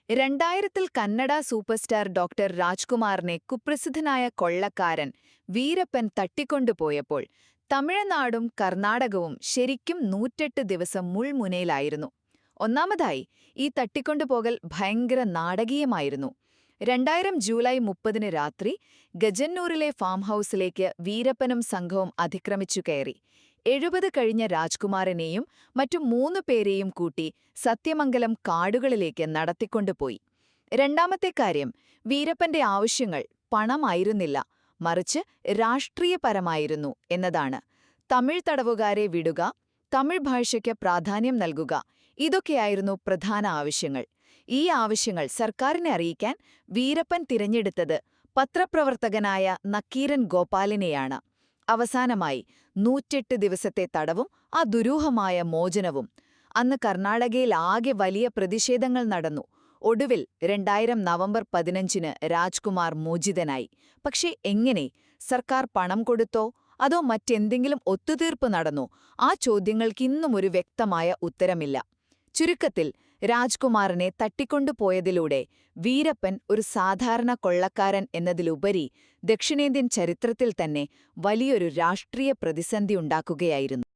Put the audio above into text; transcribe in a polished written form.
2000-ൽ Kannada superstar doctor രാജ്കുമാറിനെ കുപ്രസിദ്ധനായ കൊള്ളക്കാരൻ Veerappan തട്ടിക്കൊണ്ടുപോയപ്പോൾ തമിഴ്നാടും കർണാടകവും ശരിക്കും 108 ദിവസം മുൾമുനയിലായിരുന്നു. ഒന്നാമതായി, ഈ തട്ടിക്കൊണ്ടുപോകൽ ഭയങ്കര നാടകീയമായിരുന്നു. 2000 ജൂലൈ 30-ന് രാത്രി ഗജന്നൂരിലെ ഫാം ഹൗസിലേക്ക് വീരപ്പനും സംഘവും അതിക്രമിച്ചു കയറി. 70 കഴിഞ്ഞ രാജ്കുമാറിനെയും മറ്റു 3 പേരെയും കൂട്ടി സത്യമംഗലം കാടുകളിലേക്ക് നടത്തിക്കൊണ്ടുപോയി. രണ്ടാമത്തെ കാര്യം, വീരപ്പന്റെ ആവശ്യങ്ങൾ പണമായിരുന്നില്ല, മറിച്ച് രാഷ്ട്രീയപരമായിരുന്നു എന്നതാണ്. തമിഴ് തടവുകാരെ വിടുക, തമിഴ് ഭാഷയ്ക്ക് പ്രാധാന്യം നൽകുക, ഇതൊക്കെയായിരുന്നു പ്രധാന ആവശ്യങ്ങൾ. ഈ ആവശ്യങ്ങൾ സർക്കാരിനെ അറിയിക്കാൻ വീരപ്പൻ തിരഞ്ഞെടുത്തത് പത്രപ്രവർത്തകനായ നക്കീരൻ ഗോപാലിനെയാണ്. അവസാനമായി 108 ദിവസത്തെ തടവും ആ ദുരൂഹമായ മോചനവും. അന്ന് കർണാടകയിൽ ആകെ വലിയ പ്രതിഷേധങ്ങൾ നടന്നു. ഒടുവിൽ 2000 നവംബർ 15-ന് രാജ്കുമാർ മോചിതനായി. പക്ഷേ എങ്ങനെ? സർക്കാർ പണം കൊടുത്തോ അതോ മറ്റെന്തെങ്കിലും ഒത്തുതീർപ്പ് നടന്നോ? ആ ചോദ്യങ്ങൾക്കിന്നും ഒരു വ്യക്തമായ ഉത്തരമില്ല. ചുരുക്കത്തിൽ, രാജ്കുമാറിനെ തട്ടിക്കൊണ്ടുപോയതിലൂടെ വീരപ്പൻ ഒരു സാധാരണ കൊള്ളക്കാരൻ എന്നതിലുപരി ദക്ഷിണേന്ത്യൻ ചരിത്രത്തിൽ തന്നെ വലിയൊരു രാഷ്ട്രീയ പ്രതിസന്ധി ഉണ്ടാക്കുകയായിരുന്നു.